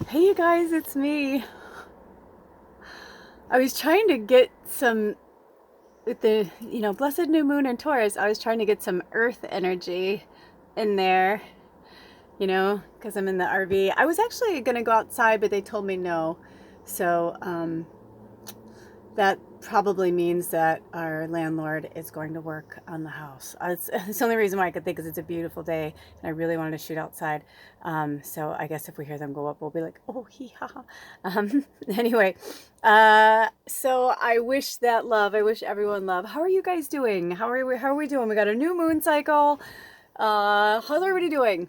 Hey you guys, it's me. I was trying to get some with the, blessed new moon in Taurus. I was trying to get some earth energy in there, because I'm in the RV. I was actually going to go outside, but they told me no. So, that probably means that our landlord is going to work on the house. It's the only reason why I could think is it's a beautiful day and I really wanted to shoot outside. So I guess if we hear them go up, we'll be like, oh, hee ha ha. Anyway, so I wish that love. I wish everyone love. How are you guys doing? How are we doing? We got a new moon cycle. How's everybody doing?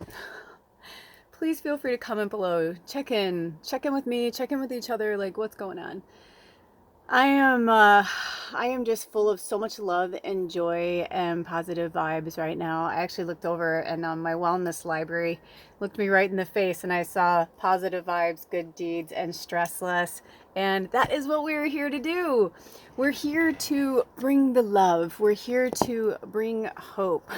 Please feel free to comment below. Check in with me, check in with each other. Like, what's going on? I am just full of so much love and joy and positive vibes right now. I actually looked over and my wellness library looked me right in the face and I saw positive vibes, good deeds, and stress less. And that is what we're here to do. We're here to bring the love. We're here to bring hope.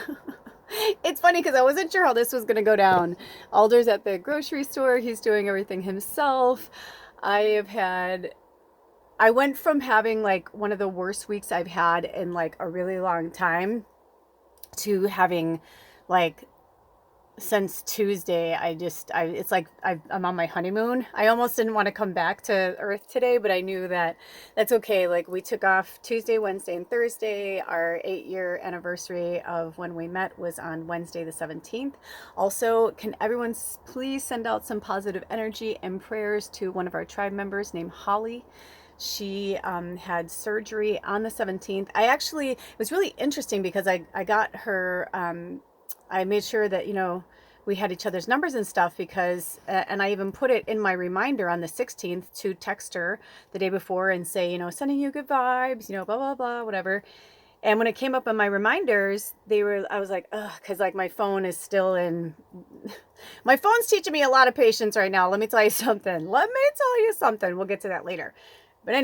It's funny because I wasn't sure how this was going to go down. Alder's at the grocery store. He's doing everything himself. I have had I went from having like one of the worst weeks I've had in like a really long time to having like since Tuesday. It's like I'm on my honeymoon. I almost didn't want to come back to Earth today, but I knew that that's okay. Like we took off Tuesday, Wednesday, and Thursday. Our 8-year anniversary of when we met was on Wednesday the 17th. Also, can everyone please send out some positive energy and prayers to one of our tribe members named Holly. She had surgery on the 17th. It was really interesting because I got her, I made sure that, we had each other's numbers and stuff because, and I even put it in my reminder on the 16th to text her the day before and say, sending you good vibes, blah, blah, blah, whatever. And when it came up on my reminders, I was like, ugh, because like my phone is still in, my phone's teaching me a lot of patience right now. Let me tell you something. We'll get to that later. But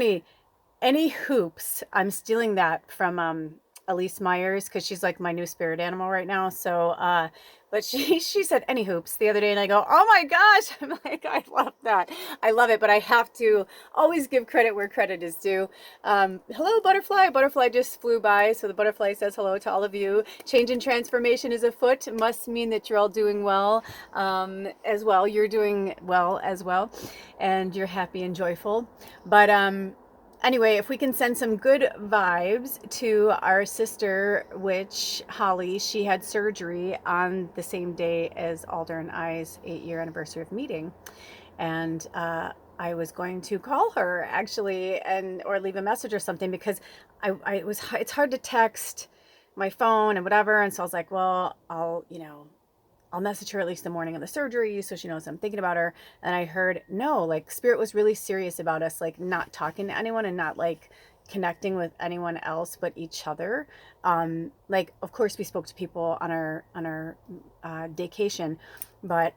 any hoops, I'm stealing that from Elise Myers because she's like my new spirit animal right now. So, but she said any hoops the other day, and I go, oh my gosh, I'm like, I love that, I love it. But I have to always give credit where credit is due. Hello, butterfly. Butterfly just flew by, so the butterfly says hello to all of you. Change and transformation is afoot. It must mean that you're all doing well as well. You're doing well as well, and you're happy and joyful. But anyway, if we can send some good vibes to our sister, which Holly, she had surgery on the same day as Alder and I's 8-year anniversary of meeting. And I was going to call her actually and or leave a message or something because it's hard to text my phone and whatever. And so I was like, well, I'll message her at least the morning of the surgery so she knows I'm thinking about her. And I heard, no, like Spirit was really serious about us, like not talking to anyone and not like connecting with anyone else but each other. Like, of course, we spoke to people on our vacation, but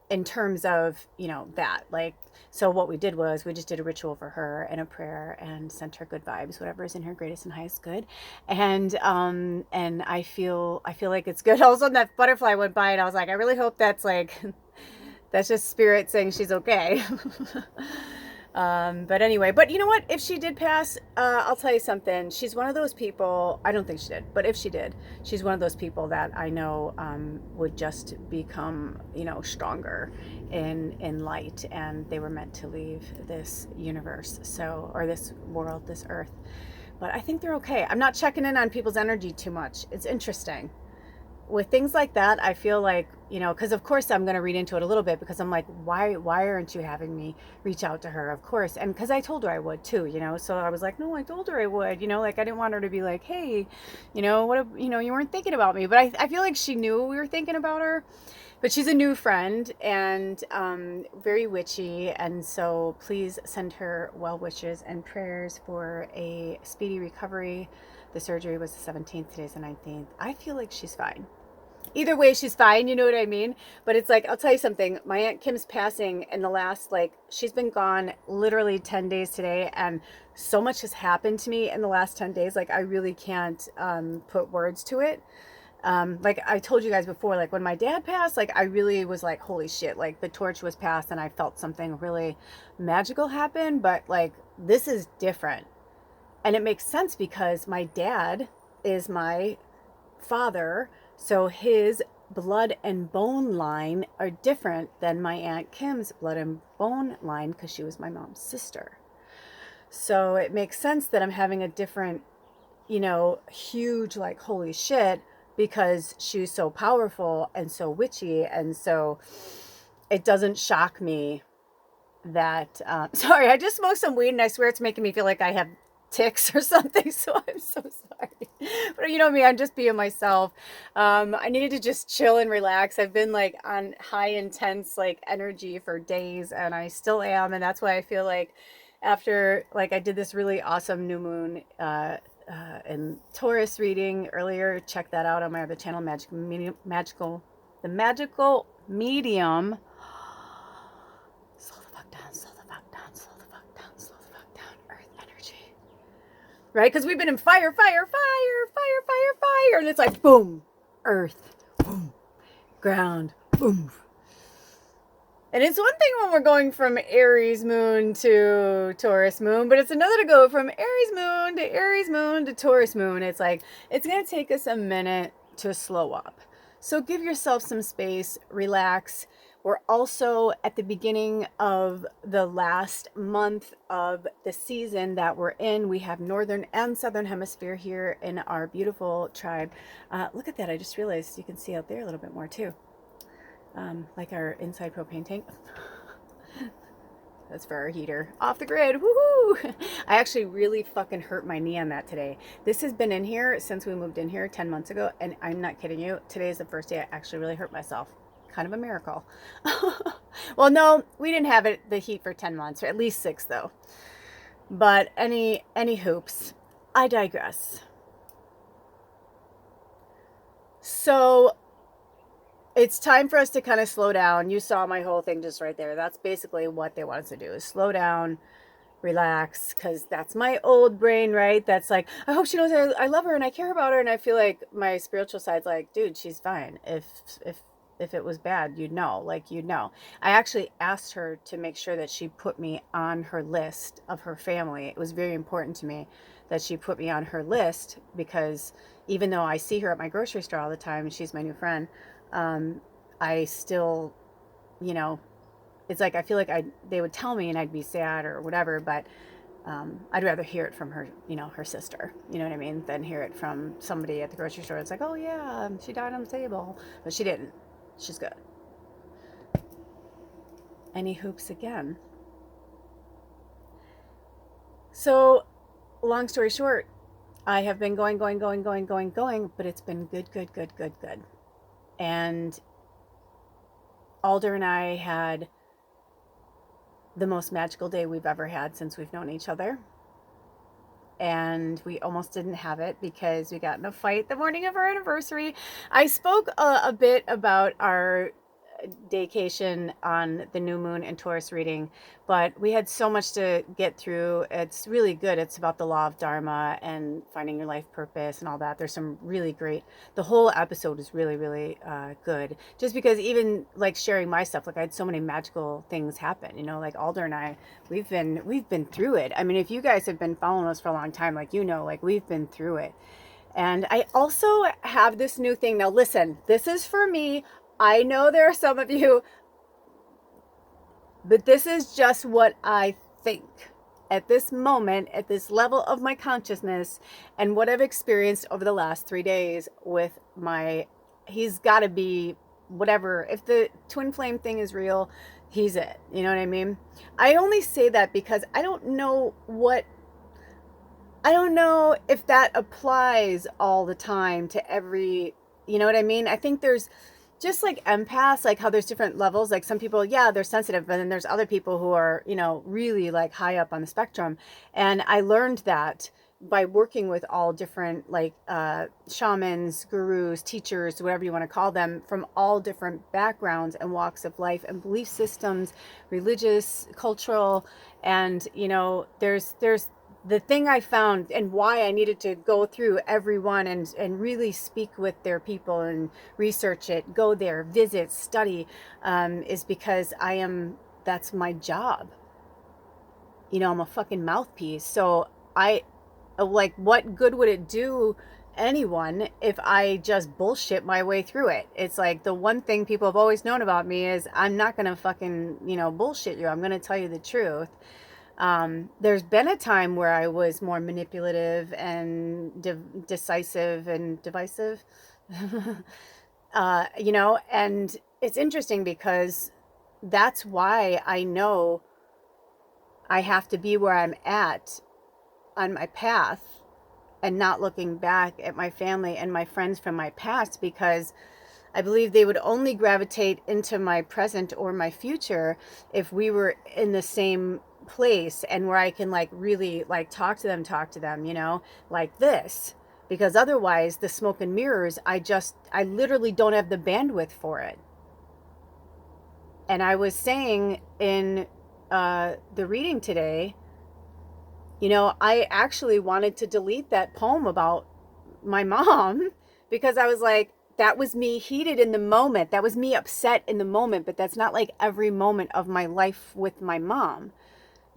in terms of, that, like, so what we did was we just did a ritual for her and a prayer and sent her good vibes, whatever is in her greatest and highest good. And I feel like it's good. All of a sudden that butterfly went by and I was like, I really hope that's like that's just spirit saying she's okay. But anyway, but you know what? If she did pass, I'll tell you something. She's one of those people, I don't think she did, but if she did, she's one of those people that I know would just become, stronger in light, and they were meant to leave this universe, so, or this world, this earth. But I think they're okay. I'm not checking in on people's energy too much. It's interesting with things like that. I feel like, because of course I'm going to read into it a little bit because I'm like, why aren't you having me reach out to her? Of course. And because I told her I would too, so I was like, no, I told her I would, like I didn't want her to be like, hey, what if, you weren't thinking about me. But I feel like she knew we were thinking about her. But she's a new friend and very witchy, and so please send her well wishes and prayers for a speedy recovery. The surgery was the 17th, today's the 19th. I feel like she's fine. Either way, she's fine, you know what I mean? But it's like, I'll tell you something. My Aunt Kim's passing in the last, like, she's been gone literally 10 days today, and so much has happened to me in the last 10 days. Like, I really can't put words to it. Like I told you guys before, like when my dad passed, like I really was like, holy shit, like the torch was passed and I felt something really magical happen. But like this is different. And it makes sense because my dad is my father. So his blood and bone line are different than my Aunt Kim's blood and bone line because she was my mom's sister. So it makes sense that I'm having a different, huge, like, holy shit, because she's so powerful and so witchy. And so it doesn't shock me that, sorry, I just smoked some weed and I swear it's making me feel like I have ticks or something. So I'm so sorry. But you know me, I'm just being myself. I needed to just chill and relax. I've been like on high intense like energy for days and I still am. And that's why I feel like after like I did this really awesome new moon and Taurus reading earlier. Check that out on my other channel, the Magical Medium. Slow the fuck down, slow the fuck down, slow the fuck down, slow the fuck down. Earth energy, right? Because we've been in fire, fire, fire, fire, fire, fire, and it's like boom, earth, boom, ground, boom. And it's one thing when we're going from Aries moon to Taurus moon, but it's another to go from Aries moon to Aries moon to Taurus moon. It's like, it's going to take us a minute to slow up. So give yourself some space, relax. We're also at the beginning of the last month of the season that we're in. We have Northern and Southern Hemisphere here in our beautiful tribe. Look at that. I just realized you can see out there a little bit more too. Like our inside propane tank. That's for our heater. Off the grid. Woohoo! I actually really fucking hurt my knee on that today. This has been in here since we moved in here 10 months ago. And I'm not kidding you. Today is the first day I actually really hurt myself. Kind of a miracle. Well, no, we didn't have the heat for 10 months, or at least 6 though. But any hoops. I digress. So it's time for us to kind of slow down. You saw my whole thing just right there. That's basically what they want us to do, is slow down, relax, because that's my old brain, right? That's like, I hope she knows I love her and I care about her. And I feel like my spiritual side's like, dude, she's fine. If it was bad, you'd know, like, you'd know. I actually asked her to make sure that she put me on her list of her family. It was very important to me that she put me on her list because even though I see her at my grocery store all the time and she's my new friend, I still, it's like I feel like they would tell me and I'd be sad or whatever, but I'd rather hear it from her, her sister, you know what I mean, than hear it from somebody at the grocery store. It's like, oh yeah, she died on the table, but she didn't. She's good. Any hoops again. So, long story short, I have been going, but it's been good. And Alder and I had the most magical day we've ever had since we've known each other. And we almost didn't have it because we got in a fight the morning of our anniversary. I spoke a bit about our daycation on the new moon and Taurus reading, but we had so much to get through. It's really good. It's about the law of Dharma and finding your life purpose and all that. There's some really great, the whole episode is really good, just because even like sharing my stuff, like I had so many magical things happen, like Alder and I, we've been through it. I mean, if you guys have been following us for a long time, like, like we've been through it. And I also have this new thing. Now listen, this is for me. I know there are some of you, but this is just what I think at this moment, at this level of my consciousness, and what I've experienced over the last 3 days with he's got to be whatever. If the twin flame thing is real, he's it. You know what I mean? I only say that because I don't know if that applies all the time to every, you know what I mean? I think there's, just like empaths, like how there's different levels, like some people, yeah, they're sensitive, but then there's other people who are, really like high up on the spectrum. And I learned that by working with all different like shamans, gurus, teachers, whatever you want to call them, from all different backgrounds and walks of life and belief systems, religious, cultural, and there's the thing I found and why I needed to go through everyone and really speak with their people and research it, go there, visit, study, is because that's my job. You know, I'm a fucking mouthpiece. So I, like, what good would it do anyone if I just bullshit my way through it? It's like the one thing people have always known about me is I'm not going to fucking, bullshit you. I'm going to tell you the truth. There's been a time where I was more manipulative and decisive and divisive, and it's interesting because that's why I know I have to be where I'm at on my path and not looking back at my family and my friends from my past, because I believe they would only gravitate into my present or my future if we were in the same place and where I can like really like talk to them, like this. Because otherwise the smoke and mirrors, I literally don't have the bandwidth for it. And I was saying in the reading today, I actually wanted to delete that poem about my mom because I was like, that was me heated in the moment. That was me upset in the moment, but that's not like every moment of my life with my mom.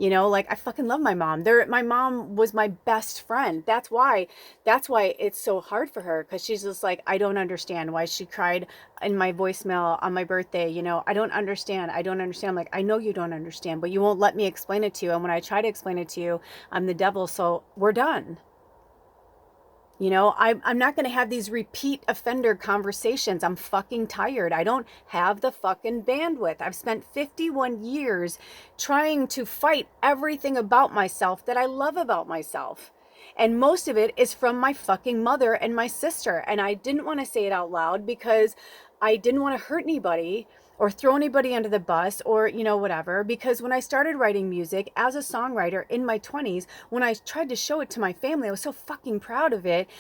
Like I fucking love my mom. My mom was my best friend. That's why it's so hard for her, because she's just like, I don't understand why she cried in my voicemail on my birthday. I don't understand. I don't understand. I'm like, I know you don't understand, but you won't let me explain it to you. And when I try to explain it to you, I'm the devil. So we're done. I'm not going to have these repeat offender conversations. I'm fucking tired. I don't have the fucking bandwidth. I've spent 51 years trying to fight everything about myself that I love about myself. And most of it is from my fucking mother and my sister. And I didn't want to say it out loud because I didn't want to hurt anybody or throw anybody under the bus or, whatever. Because when I started writing music as a songwriter in my 20s, when I tried to show it to my family, I was so fucking proud of it.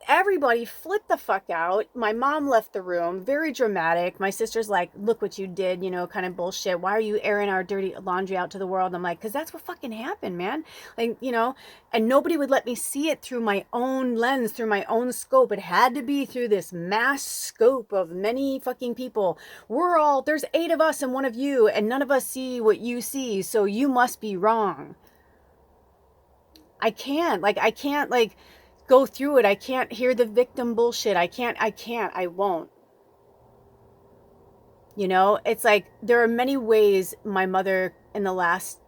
Everybody flipped the fuck out. My mom left the room, very dramatic. My sister's like, look what you did, kind of bullshit. Why are you airing our dirty laundry out to the world? I'm like, because that's what fucking happened, man. Like, and nobody would let me see it through my own lens, through my own scope. It had to be through this mass scope of many fucking people. There's 8 of us and 1 of you, and none of us see what you see, so you must be wrong. I can't go through it. I can't hear the victim bullshit. I won't. It's like there are many ways my mother in the last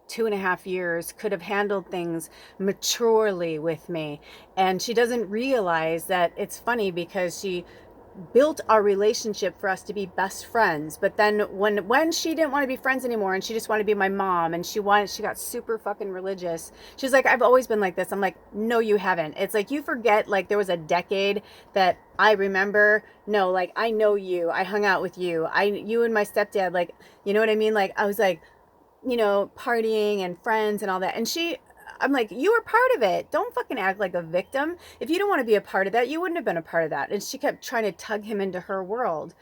2.5 years could have handled things maturely with me. And she doesn't realize that. It's funny because she built our relationship for us to be best friends, but then when she didn't want to be friends anymore and she just wanted to be my mom, and she got super fucking religious. She's like, I've always been like this. I'm like, no, you haven't. It's like, you forget, like, there was a decade that I remember. No, like, I know you. I hung out with you. You and my stepdad, like, you know what I mean? Like, I was like, partying and friends and all that. And I'm like, you were part of it. Don't fucking act like a victim. If you don't want to be a part of that, you wouldn't have been a part of that. And she kept trying to tug him into her world.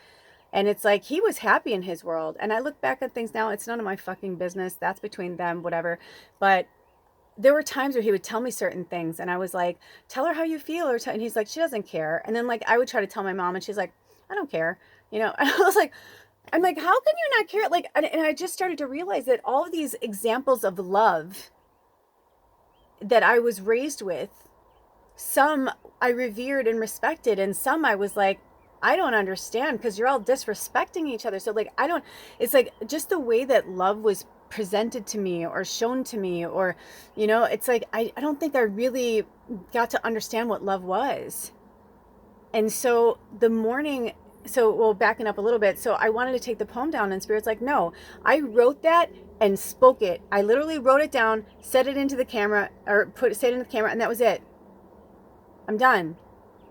And it's like, he was happy in his world. And I look back at things now, it's none of my fucking business. That's between them, whatever. But there were times where he would tell me certain things, and I was like, tell her how you feel. And he's like, she doesn't care. And then, like, I would try to tell my mom, and she's like, I don't care. And I was like, I'm like, how can you not care? Like, and I just started to realize that all of these examples of love that I was raised with, some I revered and respected, and some I was like, I don't understand, because you're all disrespecting each other. So like, it's like just the way that love was presented to me or shown to me, or, it's like, I don't think I really got to understand what love was. And so backing up a little bit. So I wanted to take the poem down, and Spirit's like, no, I wrote that and spoke it. I literally wrote it down, said it into the camera, or said it in the camera, and that was it. I'm done.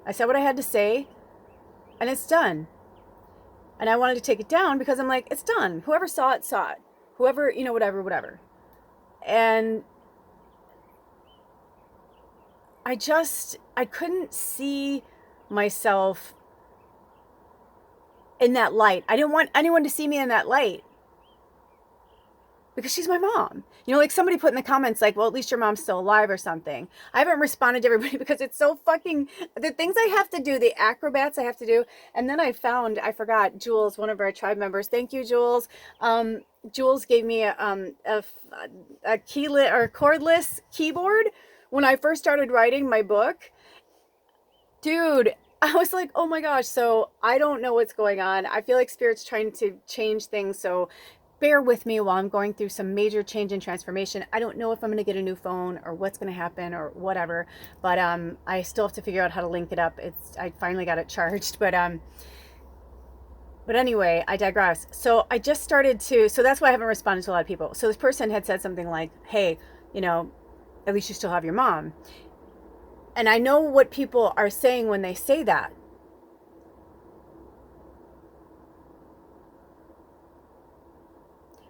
I said what I had to say, and it's done. And I wanted to take it down because I'm like, it's done. Whoever saw it, saw it. Whoever, whatever. And I couldn't see myself in that light. I didn't want anyone to see me in that light, because she's my mom. You know, like somebody put in the comments like, well, at least your mom's still alive or something. I haven't responded to everybody because it's so fucking, the things I have to do, the acrobats I have to do. And then I forgot, Jules, one of our tribe members. Thank you, Jules. Jules gave me a keylet or cordless keyboard when I first started writing my book. Dude, I was like, oh my gosh. So I don't know what's going on. I feel like Spirit's trying to change things. So bear with me while I'm going through some major change and transformation. I don't know if I'm going to get a new phone or what's going to happen or whatever, but I still have to figure out how to link it up. I finally got it charged, but anyway, I digress. So I just started to, so that's why I haven't responded to a lot of people. So this person had said something like, hey, you know, at least you still have your mom. And I know what people are saying when they say that.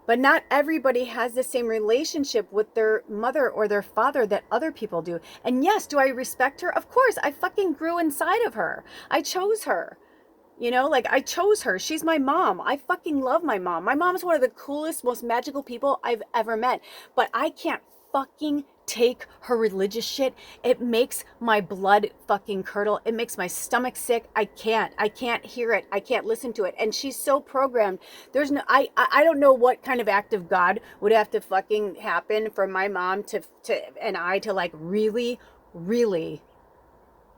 But not everybody has the same relationship with their mother or their father that other people do. And yes, do I respect her? Of course, I fucking grew inside of her. I chose her. You know, like I chose her. She's my mom. I fucking love my mom. My mom is one of the coolest, most magical people I've ever met. But I can't fucking take her religious shit. It makes my blood fucking curdle. It makes my stomach sick. I can't hear it. I can't listen to it. And she's so programmed. There's no, I don't know what kind of act of God would have to fucking happen for my mom to and I to like really, really,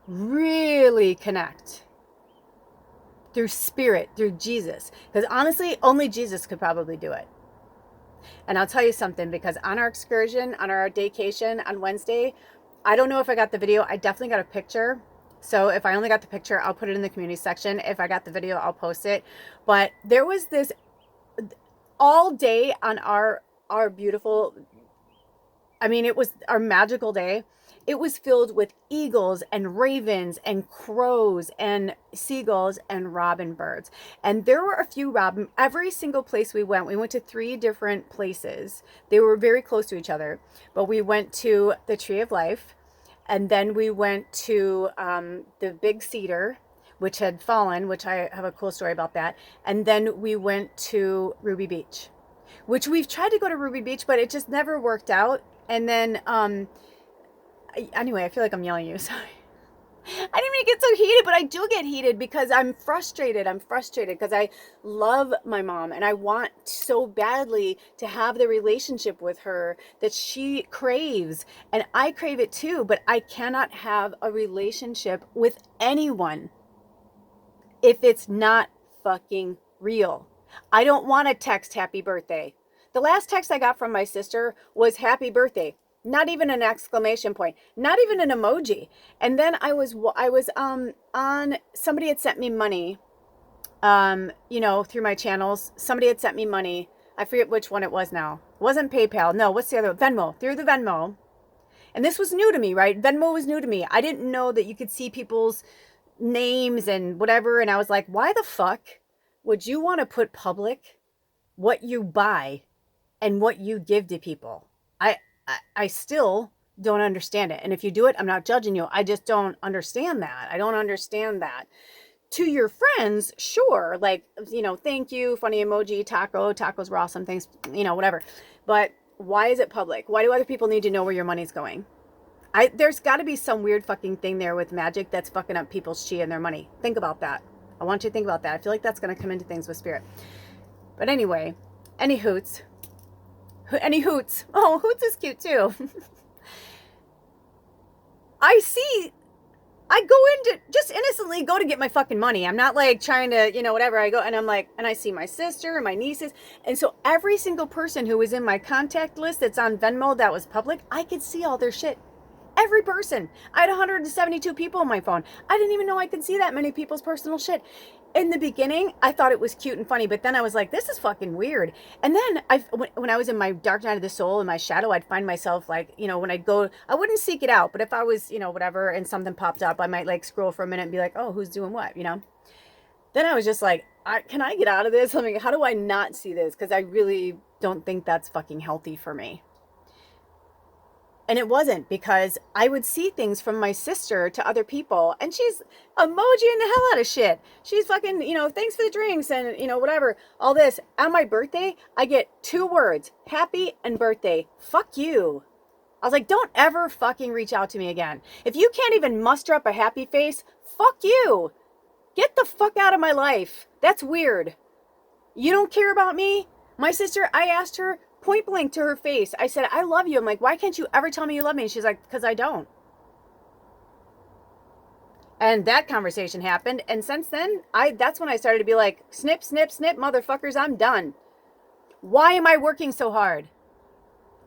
really connect through spirit, through Jesus. Because honestly, only Jesus could probably do it. And I'll tell you something, because on our excursion, on our daycation on Wednesday, I don't know if I got the video. I definitely got a picture. So if I only got the picture, I'll put it in the community section. If I got the video, I'll post it. But there was this all day on our beautiful, I mean, it was our magical day. It was filled with eagles and ravens and crows and seagulls and robin birds. And there were a few robin, every single place we went to 3 different places. They were very close to each other, but we went to the Tree of Life. And then we went to the big cedar, which had fallen, which I have a cool story about that. And then we went to Ruby Beach, which we've tried to go to Ruby Beach, but it just never worked out. And then, anyway, I feel like I'm yelling at you. Sorry. I didn't even get so heated, but I do get heated because I'm frustrated. I'm frustrated because I love my mom and I want so badly to have the relationship with her that she craves. And I crave it too, but I cannot have a relationship with anyone if it's not fucking real. I don't want to text happy birthday. The last text I got from my sister was happy birthday. Not even an exclamation point, not even an emoji. And then I was on, somebody had sent me money, you know, through my channels. Somebody had sent me money. I forget which one it was now. It wasn't PayPal. No, what's the other? Venmo, through the Venmo. And this was new to me, right? Venmo was new to me. I didn't know that you could see people's names and whatever. And I was like, why the fuck would you want to put public what you buy and what you give to people? I still don't understand it. And if you do it, I'm not judging you. I just don't understand that. I don't understand that. To your friends, sure. Like, you know, thank you, funny emoji, tacos were awesome, things, you know, whatever. But why is it public? Why do other people need to know where your money's going? There's got to be some weird fucking thing there with magic that's fucking up people's chi and their money. Think about that. I want you to think about that. I feel like that's going to come into things with spirit. But anyway, any hoots. Oh, Hoots is cute too. I go into, just innocently go to get my fucking money. I'm not like trying to, you know, whatever. I go and I'm like, and I see my sister and my nieces. And so every single person who was in my contact list that's on Venmo that was public, I could see all their shit. Every person. I had 172 people on my phone. I didn't even know I could see that many people's personal shit. In the beginning, I thought it was cute and funny, but then I was like, this is fucking weird. And then when I was in my dark night of the soul and my shadow, I'd find myself like, you know, when I'd go, I wouldn't seek it out, but if I was, you know, whatever, and something popped up, I might like scroll for a minute and be like, oh, who's doing what, you know? Then I was just like, can I get out of this? I mean, how do I not see this? Because I really don't think that's fucking healthy for me. And it wasn't, because I would see things from my sister to other people, and she's emojiing the hell out of shit. She's fucking, thanks for the drinks and, whatever, all this. On my birthday, I get 2 words, happy and birthday. Fuck you. I was like, don't ever fucking reach out to me again. If you can't even muster up a happy face, fuck you. Get the fuck out of my life. That's weird. You don't care about me? My sister, I asked her point blank to her face. I said, I love you. I'm like, why can't you ever tell me you love me? She's like, because I don't. And that conversation happened. And since then, that's when I started to be like, snip, snip, snip, motherfuckers, I'm done. Why am I working so hard?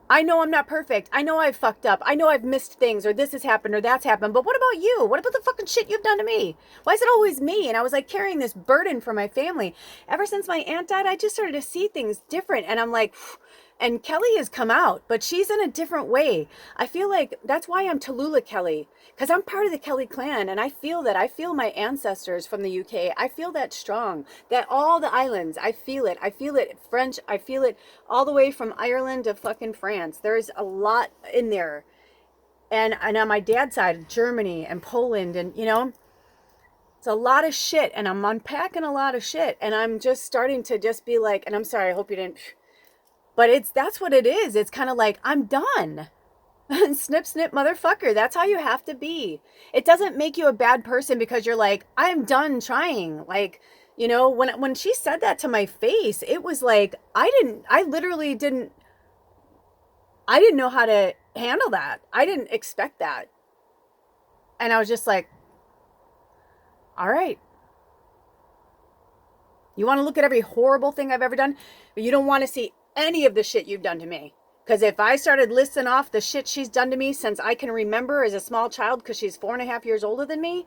I know I'm not perfect. I know I've fucked up. I know I've missed things, or this has happened, or that's happened. But what about you? What about the fucking shit you've done to me? Why is it always me? And I was like carrying this burden for my family. Ever since my aunt died, I just started to see things different. And I'm like, and Kelly has come out, but she's in a different way. I feel like that's why I'm Tallulah Kelly, because I'm part of the Kelly clan, and I feel my ancestors from the UK. I feel that strong, that all the islands, I feel it. I feel it French. I feel it all the way from Ireland to fucking France. There's a lot in there. And on my dad's side, Germany and Poland, and it's a lot of shit, and I'm unpacking a lot of shit, and I'm just starting to just be like, and I'm sorry, I hope you didn't, but that's what it is. It's kind of like, I'm done. Snip, snip, motherfucker. That's how you have to be. It doesn't make you a bad person because you're like, I'm done trying. Like, when she said that to my face, it was like, I didn't know how to handle that. I didn't expect that. And I was just like, all right. You want to look at every horrible thing I've ever done, but you don't want to see any of the shit you've done to me. Because if I started listing off the shit she's done to me since I can remember as a small child, because she's 4.5 years older than me,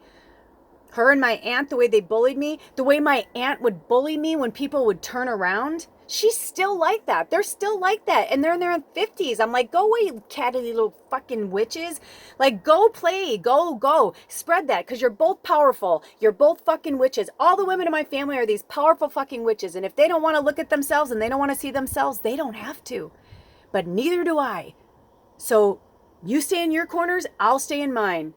her and my aunt, the way they bullied me, the way my aunt would bully me when people would turn around, she's still like that. They're still like that. And they're in their 50s. I'm like, go away, you catty little fucking witches. Like, go play. Go. Spread that, because you're both powerful. You're both fucking witches. All the women in my family are these powerful fucking witches. And if they don't want to look at themselves and they don't want to see themselves, they don't have to. But neither do I. So you stay in your corners, I'll stay in mine.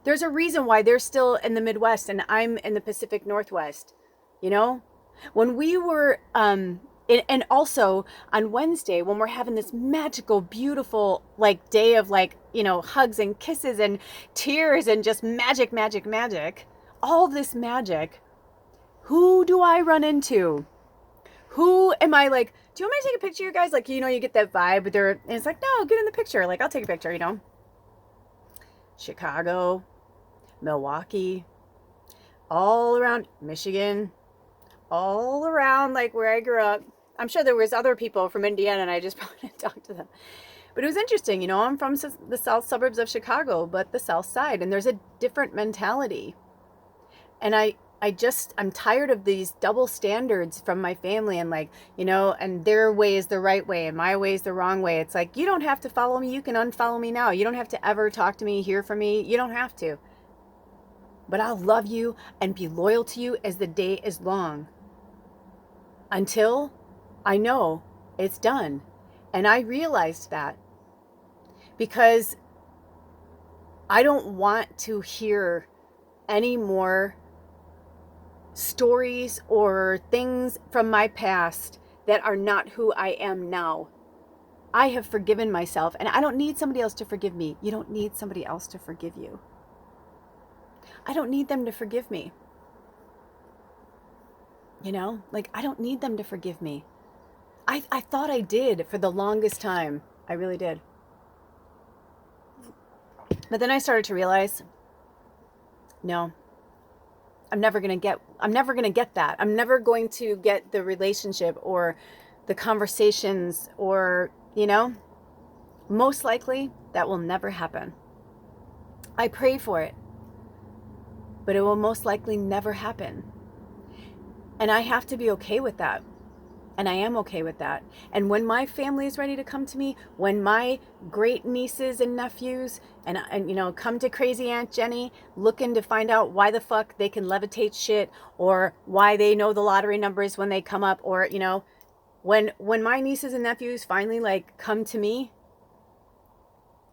There's a reason why they're still in the Midwest and I'm in the Pacific Northwest. When we were, and also on Wednesday, when we're having this magical, beautiful, day of hugs and kisses and tears and just magic, magic, magic, all this magic, who do I run into? Who am I like, do you want me to take a picture, you guys? You get that vibe, but and it's like, no, get in the picture. I'll take a picture, Chicago, Milwaukee, all around Michigan, all around where I grew up. I'm sure there was other people from Indiana and I just probably didn't talk to them. But it was interesting, I'm from the south suburbs of Chicago, but the south side, and there's a different mentality. And I'm tired of these double standards from my family and and their way is the right way and my way is the wrong way. It's like, you don't have to follow me. You can unfollow me now. You don't have to ever talk to me, hear from me. You don't have to. But I'll love you and be loyal to you as the day is long. Until I know it's done. And I realized that because I don't want to hear any more stories or things from my past that are not who I am now. I have forgiven myself, and I don't need somebody else to forgive me. You don't need somebody else to forgive you. I don't need them to forgive me. I don't need them to forgive me. I thought I did for the longest time. I really did. But then I started to realize, no, I'm never going to get that. I'm never going to get the relationship or the conversations or, most likely that will never happen. I pray for it, but it will most likely never happen. And I have to be okay with that. And I am okay with that. And when my family is ready to come to me, when my great nieces and nephews and come to crazy Aunt Jenny looking to find out why the fuck they can levitate shit or why they know the lottery numbers when they come up, or when my nieces and nephews finally come to me,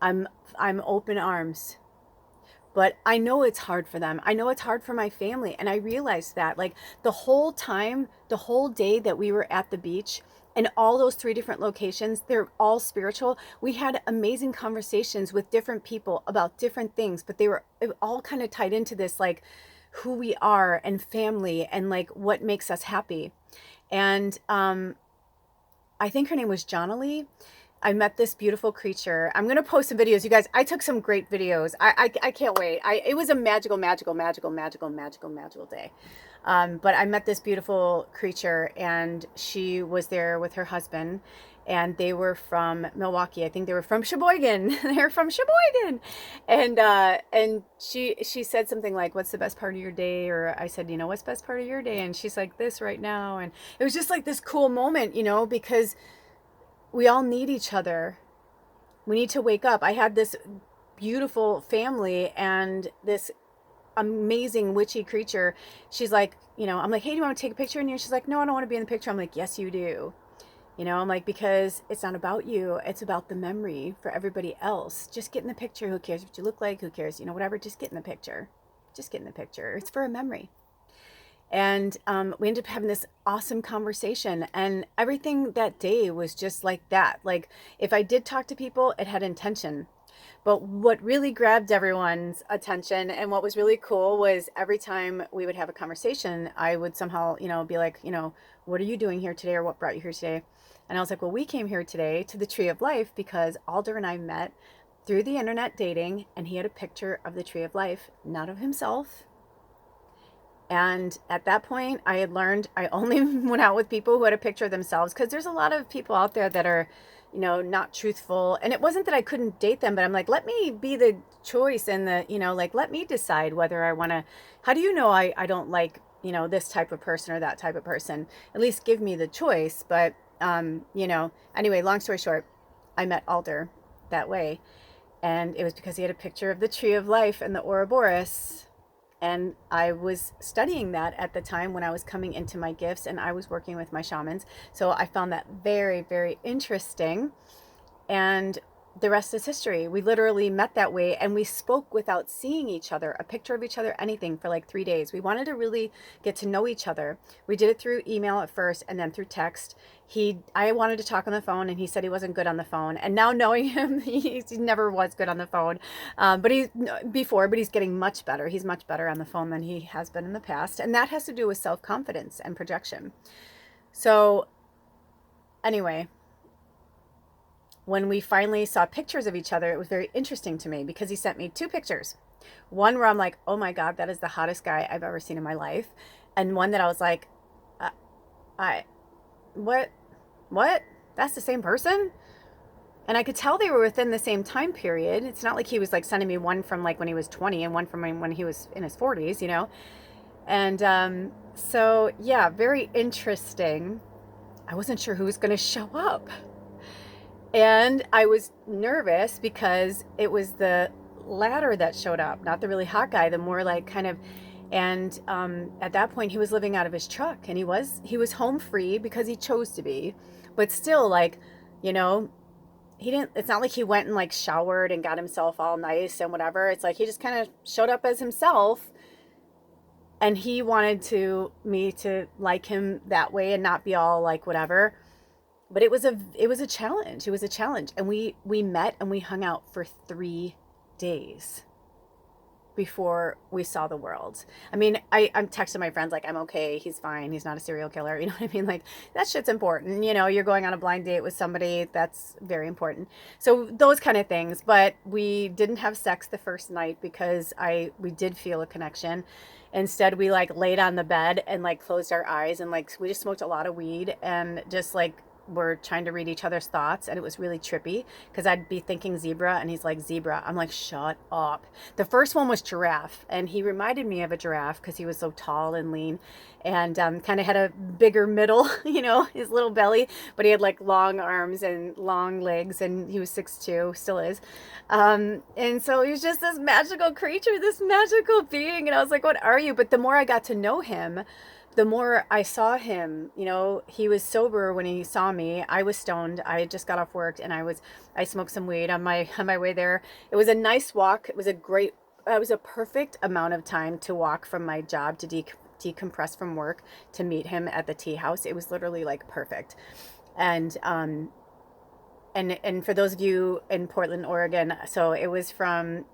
I'm I'm open arms. But I know it's hard for them. I know it's hard for my family. And I realized that, like, the whole time, the whole day that we were at the beach, and all those three different locations, they're all spiritual. We had amazing conversations with different people about different things, but they were all kind of tied into this, like, who we are and family and like what makes us happy. And I think her name was Jonalee. I met this beautiful creature. I'm gonna post some videos, you guys. I took some great videos. I can't wait. It was a magical day. But I met this beautiful creature, and she was there with her husband, and they were from Milwaukee. I think they were from Sheboygan. They're from Sheboygan, and she said something like, "What's the best part of your day?" Or I said, "What's the best part of your day?" And she's like, "This right now." And it was just like this cool moment, because we all need each other. We need to wake up. I had this beautiful family and this amazing witchy creature. She's like, I'm like, "Hey, do you want to take a picture?" And she's like, "No, I don't want to be in the picture." I'm like, "Yes, you do." I'm like, because it's not about you. It's about the memory for everybody else. Just get in the picture. Who cares what you look like? Who cares? Whatever. Just get in the picture. Just get in the picture. It's for a memory. And we ended up having this awesome conversation, and everything that day was just like that. Like, if I did talk to people, it had intention. But what really grabbed everyone's attention and what was really cool was every time we would have a conversation, I would somehow, be like, "What are you doing here today?" or "What brought you here today?" And I was like, "Well, we came here today to the Tree of Life because Alder and I met through the internet dating, and he had a picture of the Tree of Life, not of himself." And at that point, I had learned I only went out with people who had a picture of themselves, because there's a lot of people out there that are, not truthful. And it wasn't that I couldn't date them, but I'm like, let me be the choice, and like, let me decide whether I want to. How do you know I don't like, this type of person or that type of person? At least give me the choice. But, anyway, long story short, I met Alder that way. And it was because he had a picture of the Tree of Life and the Ouroboros. And I was studying that at the time when I was coming into my gifts, and I was working with my shamans. So I found that very, very interesting. And the rest is history. We literally met that way, and we spoke without seeing each other, a picture of each other, anything, for like 3 days. We wanted to really get to know each other. We did it through email at first, and then through text. I wanted to talk on the phone, and he said he wasn't good on the phone. And now knowing him, he never was good on the phone. But he's getting much better. He's much better on the phone than he has been in the past. And that has to do with self-confidence and projection. So anyway, when we finally saw pictures of each other, it was very interesting to me because he sent me 2 pictures. One where I'm like, "Oh my God, that is the hottest guy I've ever seen in my life." And one that I was like, I, what? That's the same person? And I could tell they were within the same time period. It's not like he was like sending me one from like when he was 20 and one from when he was in his 40s, And so, yeah, very interesting. I wasn't sure who was going to show up. And I was nervous because it was the latter that showed up, not the really hot guy, the more like kind of. And at that point, he was living out of his truck, and he was home free because he chose to be, but still, like, he didn't. It's not like he went and like showered and got himself all nice and whatever. It's like he just kind of showed up as himself, and he wanted me to like him that way and not be all like whatever. But it was a challenge. It was a challenge. And we met and we hung out for 3 days before we saw the world. I mean, I'm texting my friends like, "I'm okay. He's fine. He's not a serial killer." You know what I mean? Like, that shit's important. You're going on a blind date with somebody. That's very important. So those kind of things. But we didn't have sex the first night because we did feel a connection. Instead, we like laid on the bed and like closed our eyes, and like we just smoked a lot of weed and just like we're trying to read each other's thoughts. And it was really trippy because I'd be thinking zebra and he's like zebra. I'm like, shut up. The first one was giraffe, and he reminded me of a giraffe because he was so tall and lean, and kind of had a bigger middle, his little belly, but he had like long arms and long legs, and he was 6'2", still is. And so he was just this magical creature, this magical being. And I was like, "What are you?" But the more I got to know him, the more I saw him, you know, he was sober when he saw me. I was stoned. I had just got off work, and I smoked some weed on my way there. It was a nice walk. It was a perfect amount of time to walk from my job to decompress from work to meet him at the tea house. It was literally like perfect. And and for those of you in Portland, Oregon, so it was from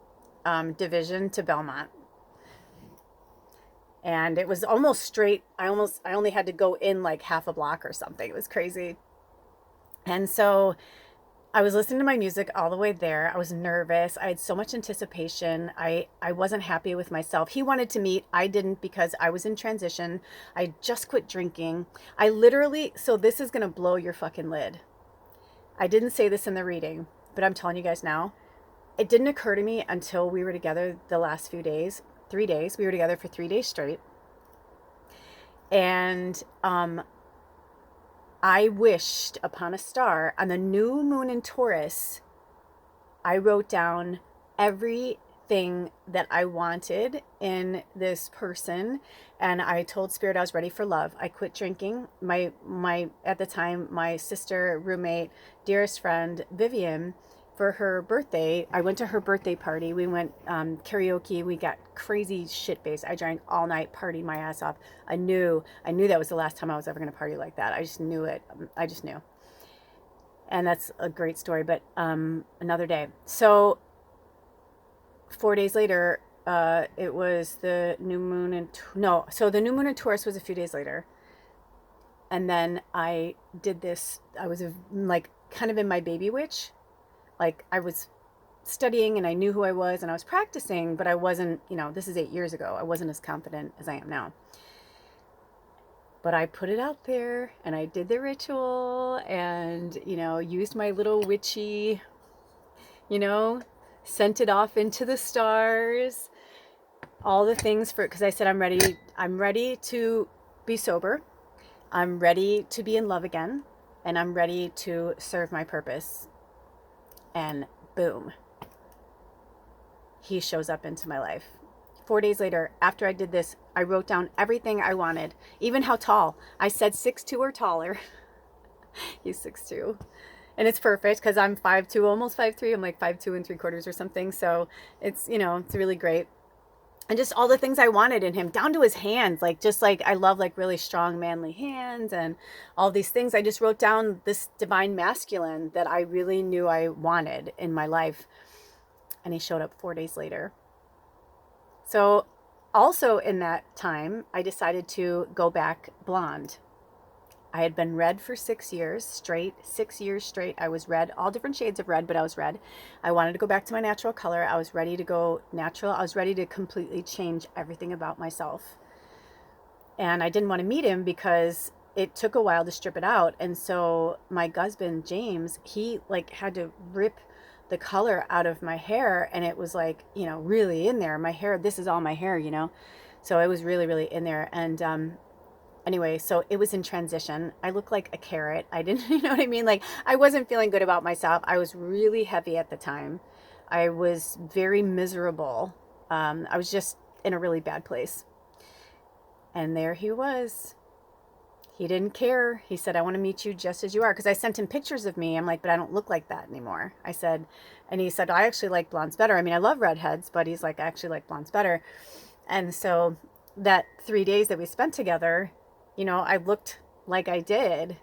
Division to Belmont, and it was almost straight. I only had to go in like half a block or something. It was crazy. And so I was listening to my music all the way there. I was nervous. I had so much anticipation. I wasn't happy with myself. He wanted to meet. I didn't, because I was in transition. I just quit drinking. I literally, so this is going to blow your fucking lid. I didn't say this in the reading, but I'm telling you guys now. It didn't occur to me until we were together the last few days. 3 days. We were together for 3 days straight. And I wished upon a star on the new moon in Taurus. I wrote down everything that I wanted in this person, and I told Spirit I was ready for love. I quit drinking. My at the time, my sister, roommate, dearest friend, Vivian, for her birthday, I went to her birthday party. We went karaoke. We got crazy shit faced. I drank all night, partied my ass off. I knew that was the last time I was ever going to party like that. I just knew it. I just knew. And that's a great story, but another day. So 4 days later, it was the new moon so the new moon in Taurus was a few days later. And then I did this. I was like kind of in my baby witch. Like, I was studying and I knew who I was and I was practicing, but I wasn't, this is 8 years ago. I wasn't as confident as I am now. But I put it out there and I did the ritual and, used my little witchy, sent it off into the stars, all the things because I said, I'm ready to be sober. I'm ready to be in love again. And I'm ready to serve my purpose. And boom, he shows up into my life. 4 days later, after I did this, I wrote down everything I wanted, even how tall. I said 6'2" or taller. He's 6'2". And it's perfect because I'm 5'2", almost 5'3". I'm like 5'2" and 3/4 or something. So it's, it's really great. And just all the things I wanted in him, down to his hands, I love like really strong, manly hands and all these things. I just wrote down this divine masculine that I really knew I wanted in my life. And he showed up 4 days later. So also in that time, I decided to go back blonde. I had been red for 6 years straight. 6 years straight. I was red, all different shades of red, but I was red. I wanted to go back to my natural color. I was ready to go natural. I was ready to completely change everything about myself. And I didn't want to meet him because it took a while to strip it out. And so my husband, James, he had to rip the color out of my hair. And it was really in there. My hair, this is all my hair, So it was really, really in there. And, anyway, so it was in transition. I looked like a carrot. I didn't, you know what I mean? I wasn't feeling good about myself. I was really heavy at the time. I was very miserable. I was just in a really bad place. And there he was. He didn't care. He said, I want to meet you just as you are. Because I sent him pictures of me. I'm like, but I don't look like that anymore. And he said, I actually like blondes better. I mean, I love redheads, but he's like, I actually like blondes better. And so that 3 days that we spent together, I looked like I did,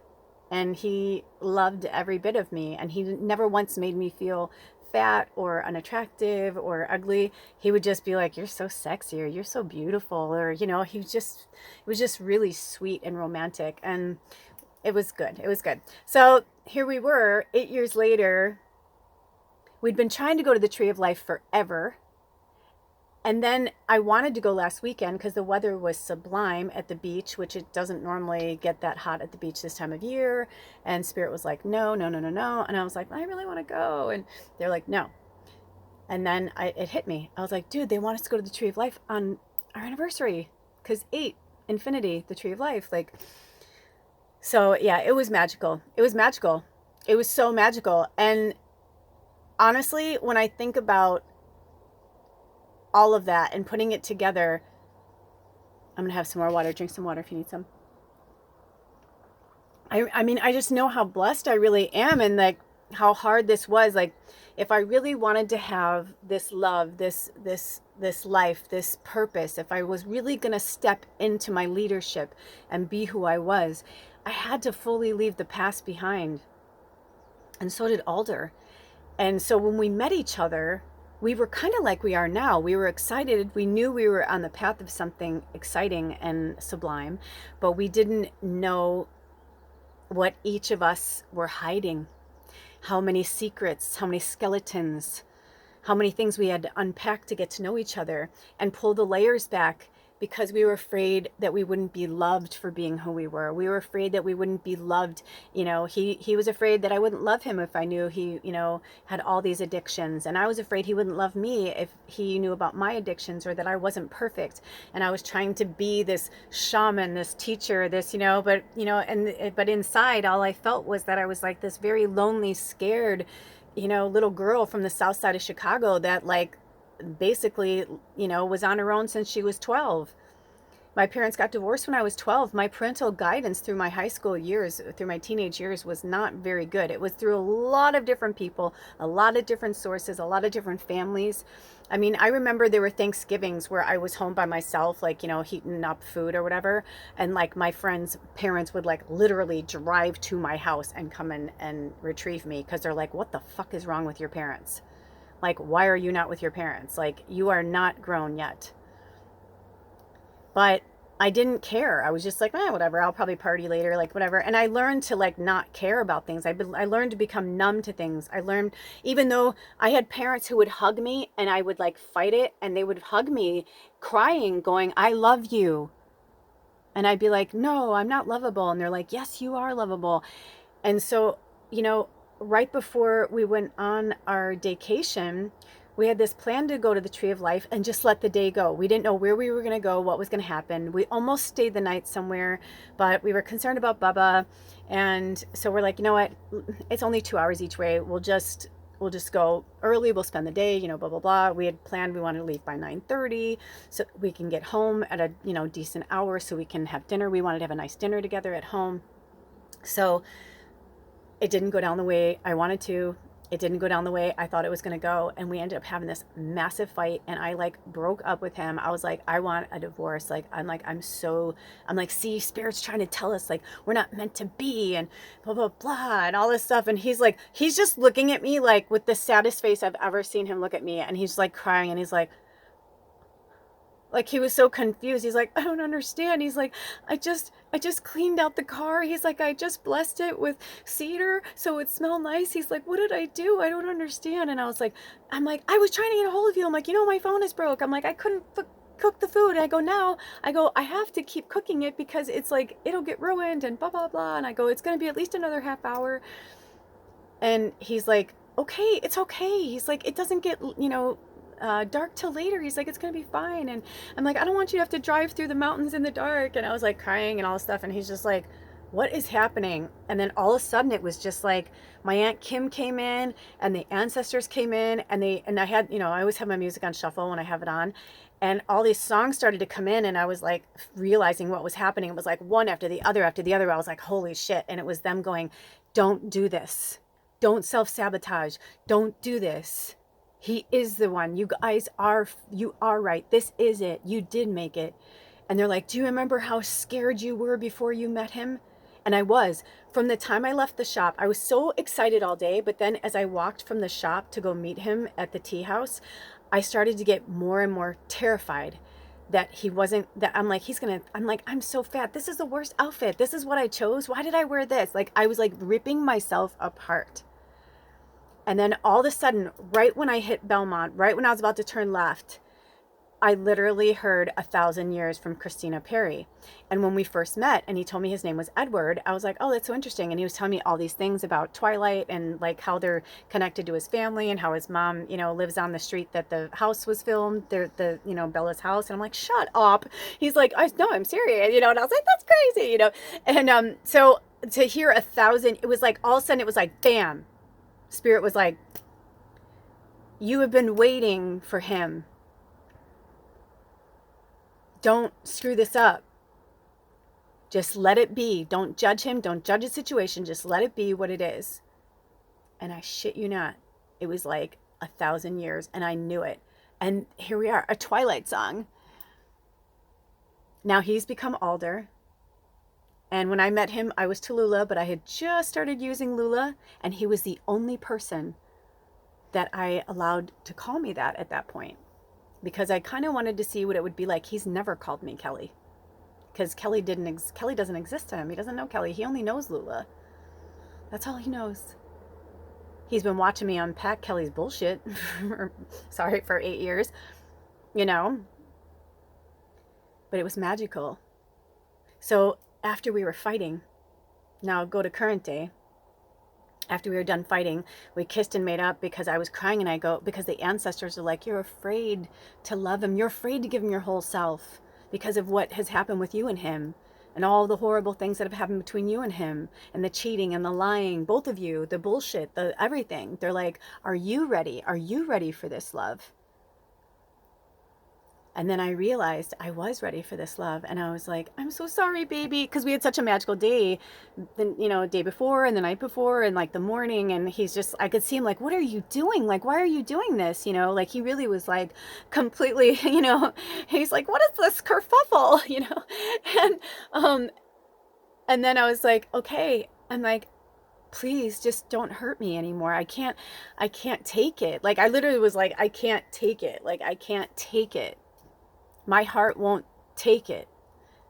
and he loved every bit of me, and he never once made me feel fat or unattractive or ugly. He would just be like, you're so sexy, or you're so beautiful, or, it was just really sweet and romantic, and it was good. It was good. So here we were 8 years later. We'd been trying to go to the Tree of Life forever. And then I wanted to go last weekend because the weather was sublime at the beach, which it doesn't normally get that hot at the beach this time of year. And Spirit was like, no, no, no, no, no. And I was like, I really want to go. And they're like, no. And then it hit me. I was like, dude, they want us to go to the Tree of Life on our anniversary because 8, infinity, the Tree of Life. So yeah, it was magical. It was magical. It was so magical. And honestly, when I think about all of that and putting it together, I'm gonna have some more water. Drink some water if you need some. I mean, I just know how blessed I really am, and like how hard this was. Like, if I really wanted to have this love, this life, this purpose, if I was really gonna step into my leadership and be who I was, I had to fully leave the past behind. And so did Alder. And so when we met each other, we were kind of like we are now. We were excited. We knew we were on the path of something exciting and sublime, but we didn't know what each of us were hiding, how many secrets, how many skeletons, how many things we had to unpack to get to know each other and pull the layers back, because we were afraid that we wouldn't be loved for being who we were. We were afraid that we wouldn't be loved. You know, he was afraid that I wouldn't love him if I knew he, you know, had all these addictions. And I was afraid he wouldn't love me if he knew about my addictions, or that I wasn't perfect. And I was trying to be this shaman, this teacher, this, you know, but, you know, but inside all I felt was that I was like this very lonely, scared, you know, little girl from the south side of Chicago that like basically, you know, was on her own since she was 12. My parents got divorced when I was 12. My parental guidance through my high school years, through my teenage years, was not very good. It was through a lot of different people, a lot of different sources, a lot of different families. I mean, I remember there were Thanksgivings where I was home by myself, like, you know, heating up food or whatever. And like my friends' parents would like literally drive to my house and come in and retrieve me, because they're like, what the fuck is wrong with your parents? Like, why are you not with your parents? Like, you are not grown yet. But I didn't care. I was just like, whatever, I'll probably party later, like whatever. And I learned to like not care about things. I learned to become numb to things. I learned, even though I had parents who would hug me and I would like fight it, and they would hug me crying, going, I love you. And I'd be like, no, I'm not lovable. And they're like, yes, you are lovable. And so, you know, right before we went on our vacation, we had this plan to go to the Tree of Life and just let the day go. We didn't know where we were going to go, what was going to happen. We almost stayed the night somewhere, but we were concerned about Bubba. And so we're like, you know what? It's only 2 hours each way. We'll just go early. We'll spend the day, you know, blah, blah, blah. We had planned we wanted to leave by 9:30 so we can get home at a, you know, decent hour so we can have dinner. We wanted to have a nice dinner together at home. So it didn't go down the way I wanted to. It didn't go down the way I thought it was going to go. And we ended up having this massive fight. And I like broke up with him. I was like, I want a divorce. Like, I'm like, see, Spirit's trying to tell us like, we're not meant to be, and blah, blah, blah, and all this stuff. And he's just looking at me like with the saddest face I've ever seen him look at me. And he's like crying, and he's like he was so confused. He's like, I don't understand. He's like, I just cleaned out the car. He's like, I just blessed it with cedar so it smelled nice. He's like, what did I do? I don't understand. And I was like, I'm like, I was trying to get a hold of you. I'm like, you know, my phone is broke. I'm like, I couldn't cook the food. And I go, I have to keep cooking it because it's like, it'll get ruined and blah, blah, blah. And I go, it's going to be at least another half hour. And he's like, okay, it's okay. He's like, it doesn't get, you know, dark till later. He's like, it's gonna be fine. And I'm like, I don't want you to have to drive through the mountains in the dark. And I was like crying and all this stuff. And he's just like, what is happening? And then all of a sudden it was just like my Aunt Kim came in and the ancestors came in, and I had, you know, I always have my music on shuffle when I have it on. And all these songs started to come in, and I was like realizing what was happening. It was like one after the other after the other. I was like, holy shit. And it was them going, don't do this. Don't self-sabotage. Don't do this. He is the one. You are right. This is it. You did make it. And they're like, do you remember how scared you were before you met him? And I was. From the time I left the shop, I was so excited all day. But then as I walked from the shop to go meet him at the tea house, I started to get more and more terrified that he wasn't, that I'm like, I'm so fat. This is the worst outfit. This is what I chose. Why did I wear this? Like, I was like ripping myself apart. And then all of a sudden, right when I hit Belmont, right when I was about to turn left, I literally heard 1,000 Years from Christina Perri. And when we first met and he told me his name was Edward, I was like, oh, that's so interesting. And he was telling me all these things about Twilight and like how they're connected to his family and how his mom, you know, lives on the street that the house was filmed, you know, Bella's house. And I'm like, shut up. He's like, no, I'm serious, you know. And I was like, that's crazy, you know. And so to hear 1,000, it was like all of a sudden it was like, bam. Spirit was like, you have been waiting for him. Don't screw this up. Just let it be. Don't judge him. Don't judge the situation. Just let it be what it is. And I shit you not, it was like 1,000 years, and I knew it. And here we are, a Twilight song. Now he's become Alder. And when I met him, I was Tallulah, but I had just started using Lula, and he was the only person that I allowed to call me that at that point, because I kind of wanted to see what it would be like. He's never called me Kelly, because Kelly doesn't exist to him. He doesn't know Kelly. He only knows Lula. That's all he knows. He's been watching me unpack Kelly's bullshit, sorry, for 8 years, you know, but it was magical. So after we were fighting, now go to current day, after we were done fighting, we kissed and made up because I was crying, and I go, because the ancestors are like, you're afraid to love him. You're afraid to give him your whole self because of what has happened with you and him, and all the horrible things that have happened between you and him, and the cheating and the lying, both of you, the bullshit, the everything. They're like, are you ready? Are you ready for this love? And then I realized I was ready for this love. And I was like, I'm so sorry, baby. Because we had such a magical day, the day before and the night before and like the morning. And he's just, I could see him like, what are you doing? Like, why are you doing this? Like he really was like completely, he's like, what is this kerfuffle? And then I was like, okay. I'm like, please just don't hurt me anymore. I can't take it. Like I literally was like, I can't take it. Like I can't take it. My heart won't take it.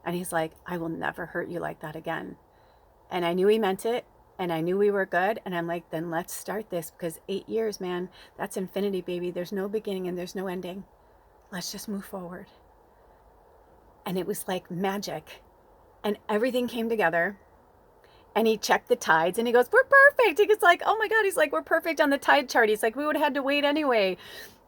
And he's like, I will never hurt you like that again. And I knew he meant it, and I knew we were good. And I'm like, then let's start this, because 8 years, man, that's infinity, baby. There's no beginning and there's no ending. Let's just move forward. And it was like magic. And everything came together. And he checked the tides, and he goes, we're perfect. He gets like, oh my God. He's like, we're perfect on the tide chart. He's like, we would have had to wait anyway.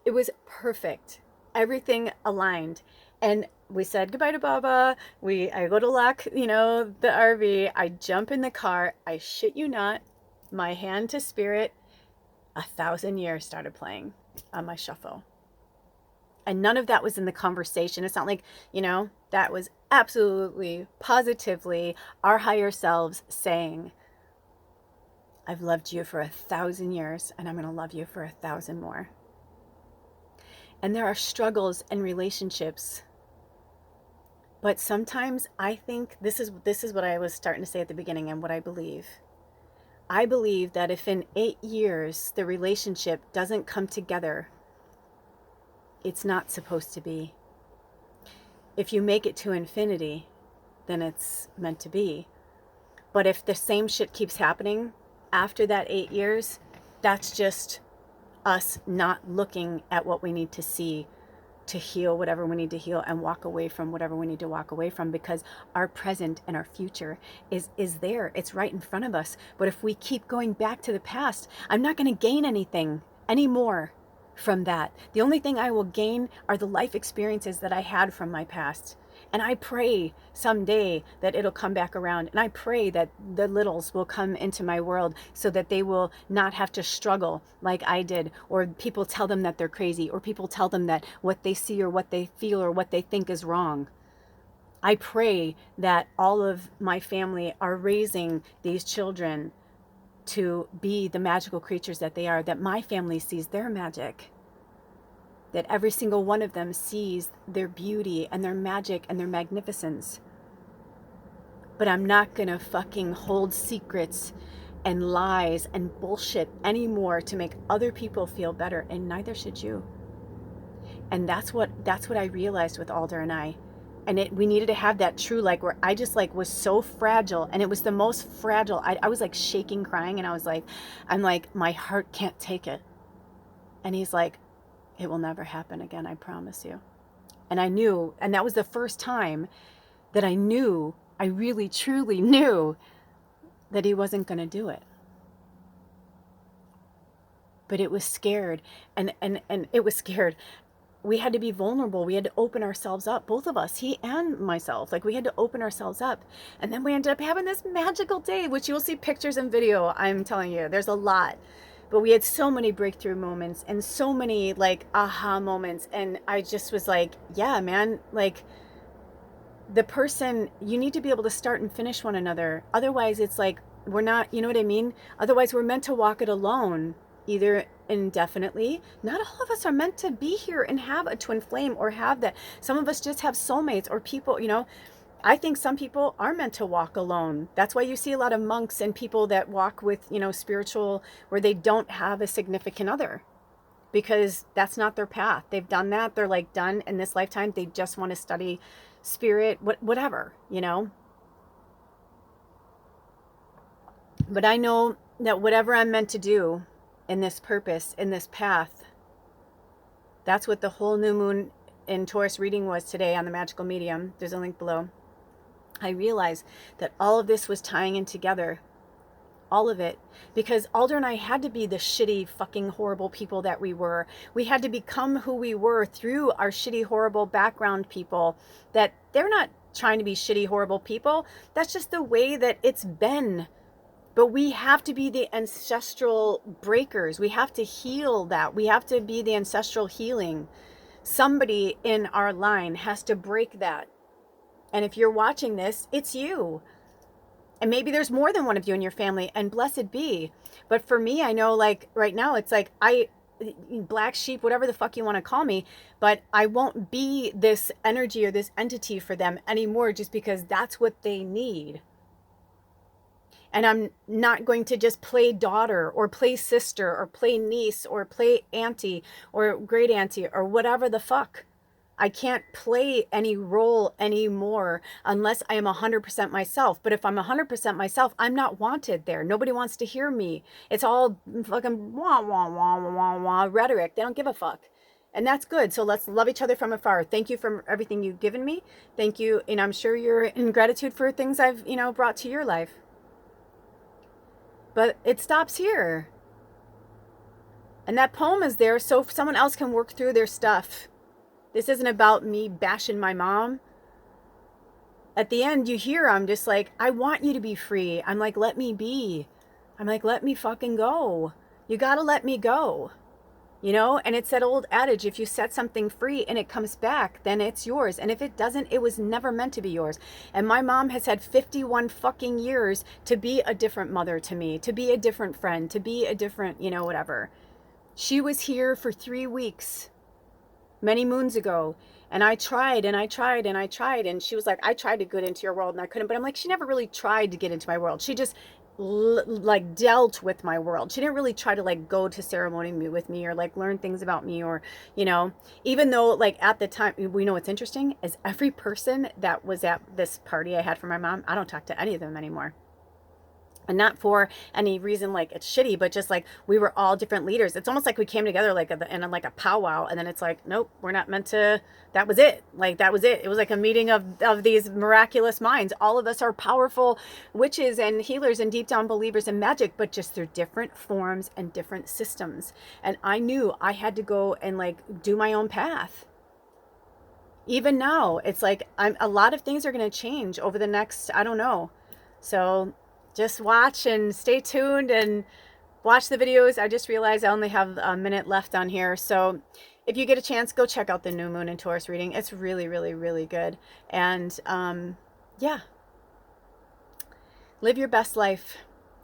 It was perfect. Everything aligned. And we said goodbye to Baba. I go to lock, the RV. I jump in the car. I shit you not, my hand to spirit, 1,000 years started playing on my shuffle. And none of that was in the conversation. It's not like, that was absolutely, positively our higher selves saying, I've loved you for 1,000 years, and I'm going to love you for 1,000 more. And there are struggles in relationships. But sometimes I think this is what I was starting to say at the beginning, and what I believe. I believe that if in 8 years the relationship doesn't come together, it's not supposed to be. If you make it to infinity, then it's meant to be. But if the same shit keeps happening after that 8 years, that's just us not looking at what we need to see to heal whatever we need to heal, and walk away from whatever we need to walk away from, because our present and our future is there. It's right in front of us. But if we keep going back to the past, I'm not going to gain anything anymore from that. The only thing I will gain are the life experiences that I had from my past. And I pray someday that it'll come back around. And I pray that the littles will come into my world so that they will not have to struggle like I did, or people tell them that they're crazy, or people tell them that what they see or what they feel or what they think is wrong. I pray that all of my family are raising these children to be the magical creatures that they are, that my family sees their magic, that every single one of them sees their beauty and their magic and their magnificence. But I'm not gonna fucking hold secrets and lies and bullshit anymore to make other people feel better, and neither should you. And that's what I realized with Alder and I. And we needed to have that true, like, where I just like was so fragile, and it was the most fragile. I was like shaking, crying, and I'm like, my heart can't take it. And he's like, it will never happen again, I promise you. And I knew, and that was the first time that I knew, I really truly knew that he wasn't going to do it. But it was scared, and it was scared. We had to be vulnerable. We had to open ourselves up, both of us, he and myself. Like, we had to open ourselves up. And then we ended up having this magical day, which you'll see pictures and video. I'm telling you, there's a lot. But we had so many breakthrough moments and so many like aha moments. And I just was like, yeah, man, like the person, you need to be able to start and finish one another. Otherwise, it's like we're not, you know what I mean? Otherwise, we're meant to walk it alone, either indefinitely. Not all of us are meant to be here and have a twin flame or have that. Some of us just have soulmates or people, you know. I think some people are meant to walk alone. That's why you see a lot of monks and people that walk with, you know, spiritual, where they don't have a significant other, because that's not their path. They've done that. They're like done in this lifetime. They just want to study spirit, whatever, you know. But I know that whatever I'm meant to do in this purpose, in this path, that's what the whole new moon in Taurus reading was today on the Magical Medium. There's a link below. I realized that all of this was tying in together. All of it. Because Alder and I had to be the shitty, fucking, horrible people that we were. We had to become who we were through our shitty, horrible background people. That they're not trying to be shitty, horrible people. That's just the way that it's been. But we have to be the ancestral breakers. We have to heal that. We have to be the ancestral healing. Somebody in our line has to break that. And if you're watching this, it's you. And maybe there's more than one of you in your family, and blessed be. But for me, I know, like right now, it's like black sheep, whatever the fuck you want to call me, but I won't be this energy or this entity for them anymore, just because that's what they need. And I'm not going to just play daughter or play sister or play niece or play auntie or great auntie or whatever the fuck. I can't play any role anymore unless I am 100% myself. But if I'm 100% myself, I'm not wanted there. Nobody wants to hear me. It's all fucking wah, wah, wah, wah, wah rhetoric. They don't give a fuck. And that's good. So let's love each other from afar. Thank you for everything you've given me. Thank you. And I'm sure you're in gratitude for things I've, you know, brought to your life. But it stops here. And that poem is there so someone else can work through their stuff. This isn't about me bashing my mom. At the end, you hear, I'm just like, I want you to be free. I'm like, let me be. I'm like, let me fucking go. You gotta let me go. You know, and it's that old adage, if you set something free and it comes back, then it's yours. And if it doesn't, it was never meant to be yours. And my mom has had 51 fucking years to be a different mother to me, to be a different friend, to be a different, you know, whatever. She was here for 3 weeks many moons ago, and I tried and I tried and I tried, and she was like, I tried to get into your world and I couldn't. But I'm like, she never really tried to get into my world. She just like dealt with my world. She didn't really try to like go to ceremony with me or like learn things about me, or, you know, even though like at the time, we know what's interesting is every person that was at this party I had for my mom, I don't talk to any of them anymore. And not for any reason like it's shitty, but just like we were all different leaders. It's almost like we came together like in like a powwow, and then it's like, nope, we're not meant to. That was it. Like that was it. It was like a meeting of these miraculous minds. All of us are powerful witches and healers and deep down believers in magic, but just through different forms and different systems. And I knew I had to go and like do my own path. Even now, it's like a lot of things are going to change over the next, I don't know. So just watch and stay tuned and watch the videos. I just realized I only have a minute left on here. So if you get a chance, go check out the new moon and Taurus reading. It's really, really, really good. And yeah, live your best life,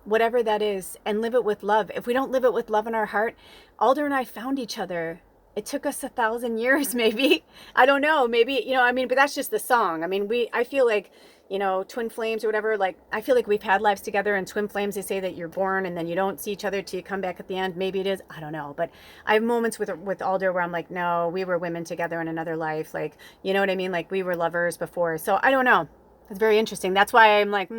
whatever that is, and live it with love. If we don't live it with love in our heart, Alder and I found each other. It took us 1,000 years, maybe. I don't know. Maybe, you know, I mean, but that's just the song. I mean, I feel like, you know, twin flames or whatever, like, I feel like we've had lives together, and twin flames, they say that you're born and then you don't see each other till you come back at the end. Maybe it is. I don't know. But I have moments with Alder where I'm like, no, we were women together in another life. Like, you know what I mean? Like we were lovers before. So I don't know. It's very interesting. That's why I'm like,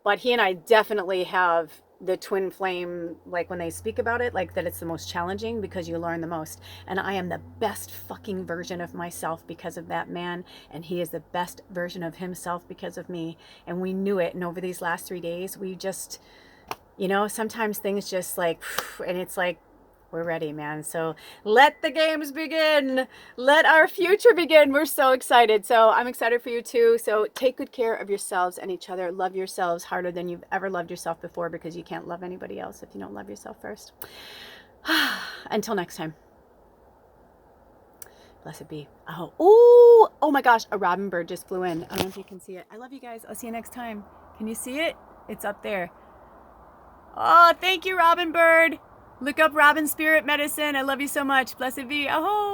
But he and I definitely have the twin flame, like when they speak about it, like that it's the most challenging because you learn the most. And I am the best fucking version of myself because of that man. And he is the best version of himself because of me. And we knew it. And over these last 3 days, we just, you know, sometimes things just like, and it's like, we're ready, man. So let the games begin. Let our future begin. We're so excited. So I'm excited for you too. So take good care of yourselves and each other. Love yourselves harder than you've ever loved yourself before, because you can't love anybody else if you don't love yourself first. Until next time. Blessed be. Oh my gosh, a robin bird just flew in. I don't know if you can see it. I love you guys. I'll see you next time. Can you see it? It's up there. Oh, thank you, robin bird. Look up robin spirit medicine. I love you so much. Blessed be. Oh.